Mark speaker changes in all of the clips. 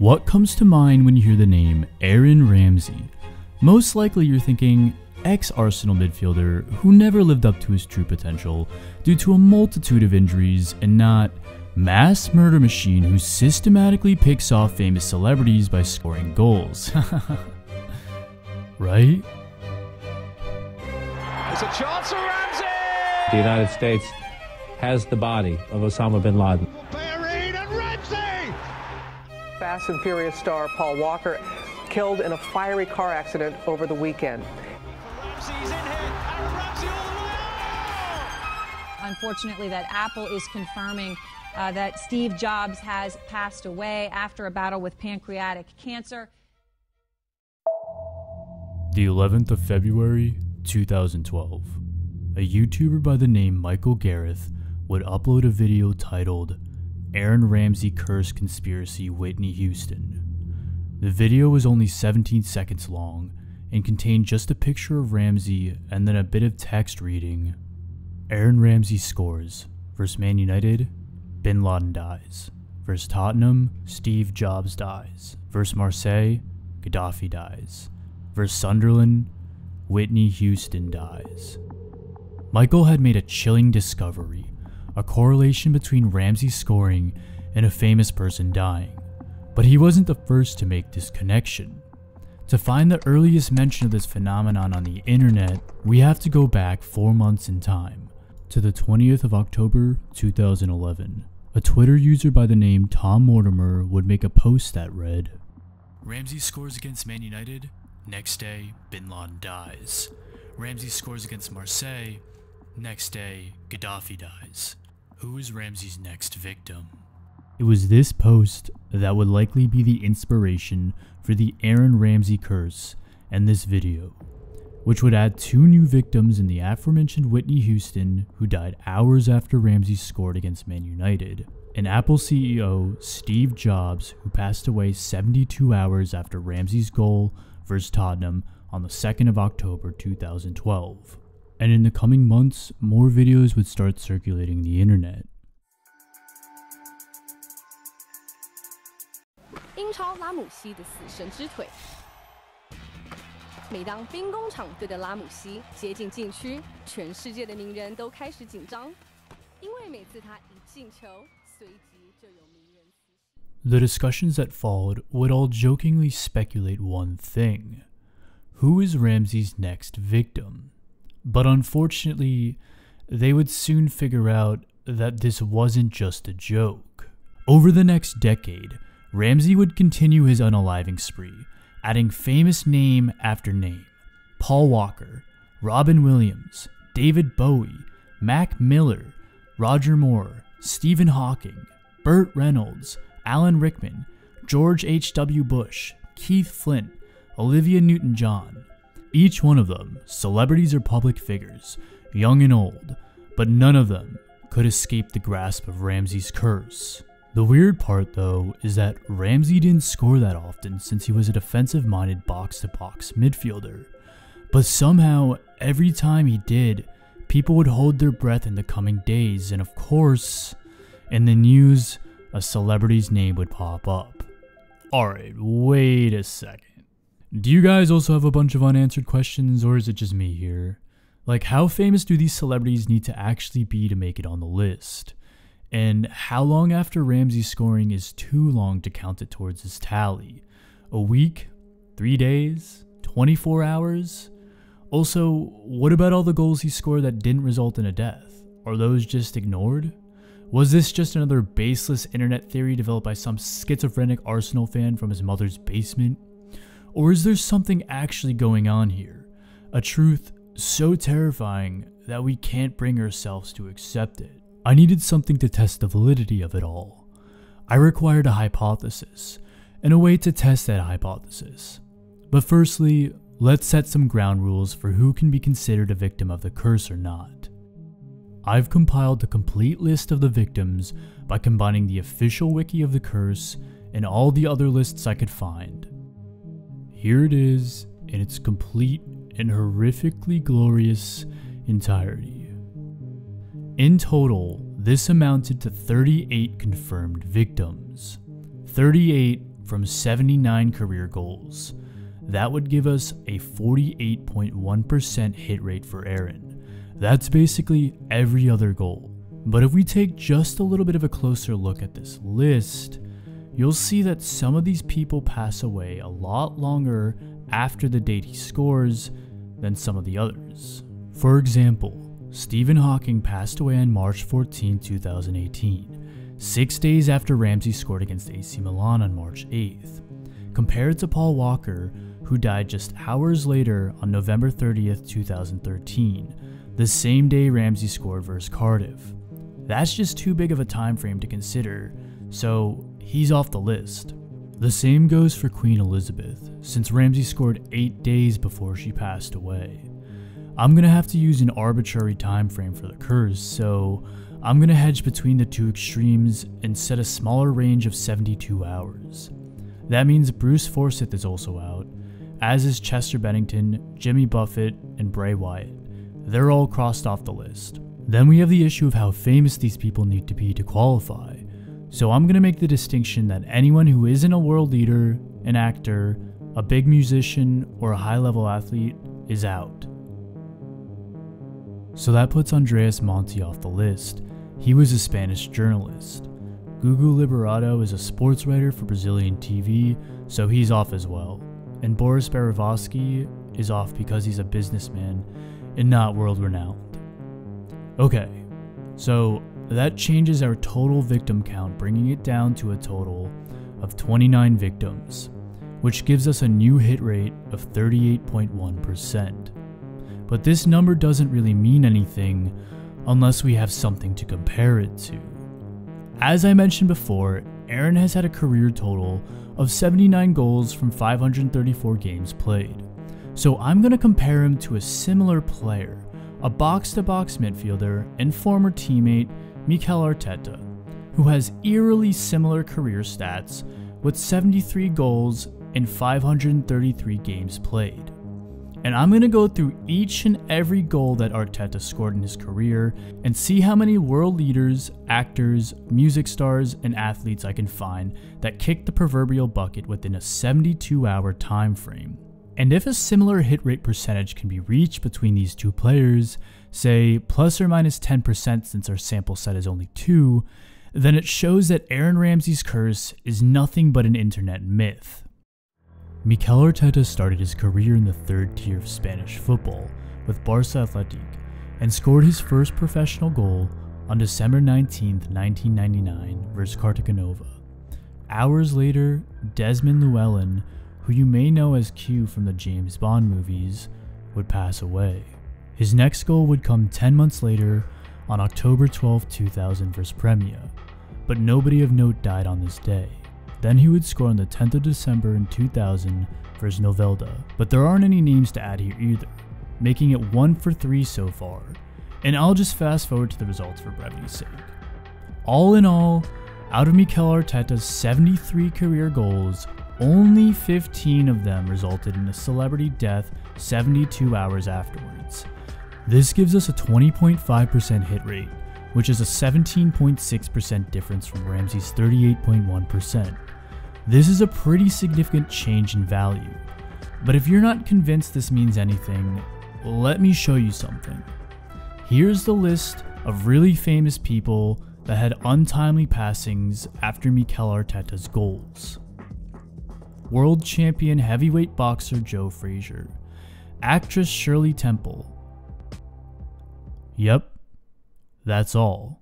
Speaker 1: What comes to mind when you hear the name Aaron Ramsey? Most likely you're thinking ex-Arsenal midfielder who never lived up to his true potential due to a multitude of injuries, and not mass murder machine who systematically picks off famous celebrities by scoring goals. Right?
Speaker 2: It's a chance for Ramsey!
Speaker 3: The United States has the body of Osama bin Laden.
Speaker 4: Fast and Furious star Paul Walker killed in a fiery car accident over the weekend.
Speaker 5: Unfortunately, that Apple is confirming that Steve Jobs has passed away after a battle with pancreatic cancer.
Speaker 1: The 11th of February, 2012. A YouTuber by the name Michael Gareth would upload a video titled Aaron Ramsey Curse Conspiracy Whitney Houston. The video was only 17 seconds long and contained just a picture of Ramsey and then a bit of text reading, Aaron Ramsey scores, versus Man United, Bin Laden dies, versus Tottenham, Steve Jobs dies, versus Marseille, Gaddafi dies, versus Sunderland, Whitney Houston dies. Michael had made a chilling discovery, a correlation between Ramsey scoring and a famous person dying. But he wasn't the first to make this connection. To find the earliest mention of this phenomenon on the internet, we have to go back 4 months in time, to the 20th of October 2011. A Twitter user by the name Tom Mortimer would make a post that read, Ramsey scores against Man United, next day Bin Laden dies. Ramsey scores against Marseille, next day Gaddafi dies. Who is Ramsey's next victim? It was this post that would likely be the inspiration for the Aaron Ramsey curse and this video, which would add 2 new victims in the aforementioned Whitney Houston, who died hours after Ramsey scored against Man United, and Apple CEO Steve Jobs, who passed away 72 hours after Ramsey's goal versus Tottenham on the 2nd of October 2012. And in the coming months, more videos would start circulating the internet.
Speaker 6: 英超拉姆西的死神之腿。每当兵工厂队的拉姆西接近禁区，全世界的名人都开始紧张，因为每次他一进球，随即就有名人辞世。
Speaker 1: The discussions that followed would all jokingly speculate one thing: who is Ramsey's next victim? But unfortunately, they would soon figure out that this wasn't just a joke. Over the next decade, Ramsey would continue his unaliving spree, adding famous name after name: Paul Walker, Robin Williams, David Bowie, Mac Miller, Roger Moore, Stephen Hawking, Burt Reynolds, Alan Rickman, George H.W. Bush, Keith Flint, Olivia Newton-John. Each one of them, celebrities or public figures, young and old, but none of them could escape the grasp of Ramsey's curse. The weird part, though, is that Ramsey didn't score that often since he was a defensive-minded box-to-box midfielder. But somehow, every time he did, people would hold their breath in the coming days, and of course, in the news, a celebrity's name would pop up. Alright, wait a second. Do you guys also have a bunch of unanswered questions, or is it just me here? Like, how famous do these celebrities need to actually be to make it on the list? And how long after Ramsey scoring is too long to count it towards his tally? A week? 3 days? 24 hours? Also, what about all the goals he scored that didn't result in a death? Are those just ignored? Was this just another baseless internet theory developed by some schizophrenic Arsenal fan from his mother's basement? Or is there something actually going on here? A truth so terrifying that we can't bring ourselves to accept it. I needed something to test the validity of it all. I required a hypothesis, and a way to test that hypothesis. But firstly, let's set some ground rules for who can be considered a victim of the curse or not. I've compiled the complete list of the victims by combining the official wiki of the curse and all the other lists I could find. Here it is in its complete and horrifically glorious entirety. In total, this amounted to 38 confirmed victims. 38 from 79 career goals. That would give us a 48.1% hit rate for Aaron. That's basically every other goal. But if we take just a little bit of a closer look at this list, you'll see that some of these people pass away a lot longer after the date he scores than some of the others. For example, Stephen Hawking passed away on March 14, 2018, 6 days after Ramsey scored against AC Milan on March 8th, compared to Paul Walker, who died just hours later on November 30th, 2013, the same day Ramsey scored versus Cardiff. That's just too big of a time frame to consider, so he's off the list. The same goes for Queen Elizabeth, since Ramsey scored 8 days before she passed away. I'm gonna have to use an arbitrary time frame for the curse, so I'm gonna hedge between the two extremes and set a smaller range of 72 hours. That means Bruce Forsyth is also out, as is Chester Bennington, Jimmy Buffett, and Bray Wyatt. They're all crossed off the list. Then we have the issue of how famous these people need to be to qualify. So I'm gonna make the distinction that anyone who isn't a world leader, an actor, a big musician, or a high-level athlete is out. So that puts Andreas Monti off the list. He was a Spanish journalist. Gugu Liberato is a sports writer for Brazilian TV, so he's off as well. And Boris Berezovsky is off because he's a businessman and not world-renowned. Okay, so that changes our total victim count, bringing it down to a total of 29 victims, which gives us a new hit rate of 38.1%. But this number doesn't really mean anything unless we have something to compare it to. As I mentioned before, Aaron has had a career total of 79 goals from 534 games played. So I'm going to compare him to a similar player, a box-to-box midfielder and former teammate Mikel Arteta, who has eerily similar career stats with 73 goals in 533 games played. And I'm going to go through each and every goal that Arteta scored in his career and see how many world leaders, actors, music stars, and athletes I can find that kicked the proverbial bucket within a 72-hour time frame. And if a similar hit rate percentage can be reached between these two players, say plus or minus 10% since our sample set is only 2, then it shows that Aaron Ramsey's curse is nothing but an internet myth. Mikel Arteta started his career in the third tier of Spanish football with Barça Athletic and scored his first professional goal on December 19, 1999 versus Cartagena. Hours later, Desmond Llewellyn, who you may know as Q from the James Bond movies, would pass away. His next goal would come 10 months later on October 12, 2000 versus Premia, but nobody of note died on this day. Then he would score on the 10th of December in 2000 versus Novelda, but there aren't any names to add here either, making it 1 for 3 so far, and I'll just fast forward to the results for brevity's sake. All in all, out of Mikel Arteta's 73 career goals, only 15 of them resulted in a celebrity death 72 hours afterwards. This gives us a 20.5% hit rate, which is a 17.6% difference from Ramsey's 38.1%. This is a pretty significant change in value, but if you're not convinced this means anything, let me show you something. Here's the list of really famous people that had untimely passings after Mikel Arteta's goals. World champion heavyweight boxer Joe Frazier, actress Shirley Temple. Yep, that's all.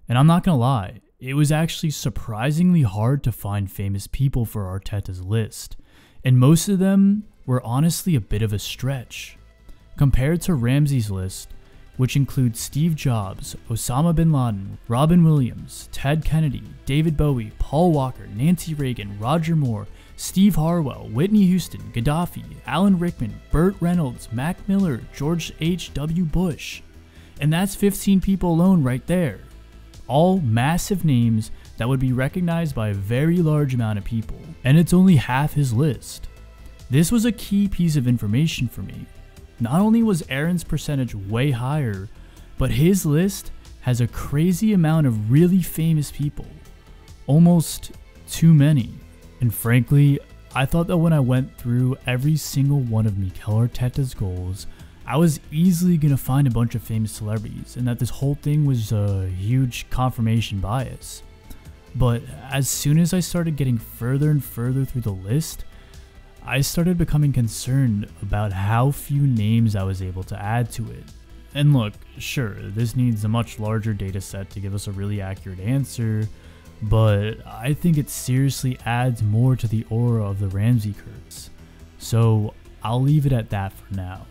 Speaker 1: And I'm not gonna lie, it was actually surprisingly hard to find famous people for Arteta's list, and most of them were honestly a bit of a stretch. Compared to Ramsey's list, which includes Steve Jobs, Osama bin Laden, Robin Williams, Ted Kennedy, David Bowie, Paul Walker, Nancy Reagan, Roger Moore, Steve Harwell, Whitney Houston, Gaddafi, Alan Rickman, Burt Reynolds, Mac Miller, George H.W. Bush. And that's 15 people alone right there. All massive names that would be recognized by a very large amount of people. And it's only half his list. This was a key piece of information for me. Not only was Aaron's percentage way higher, but his list has a crazy amount of really famous people. Almost too many. And frankly, I thought that when I went through every single one of Mikel Arteta's goals, I was easily going to find a bunch of famous celebrities, and that this whole thing was a huge confirmation bias. But as soon as I started getting further and further through the list, I started becoming concerned about how few names I was able to add to it. And look, sure, this needs a much larger data set to give us a really accurate answer, but I think it seriously adds more to the aura of the Ramsey curse. So I'll leave it at that for now.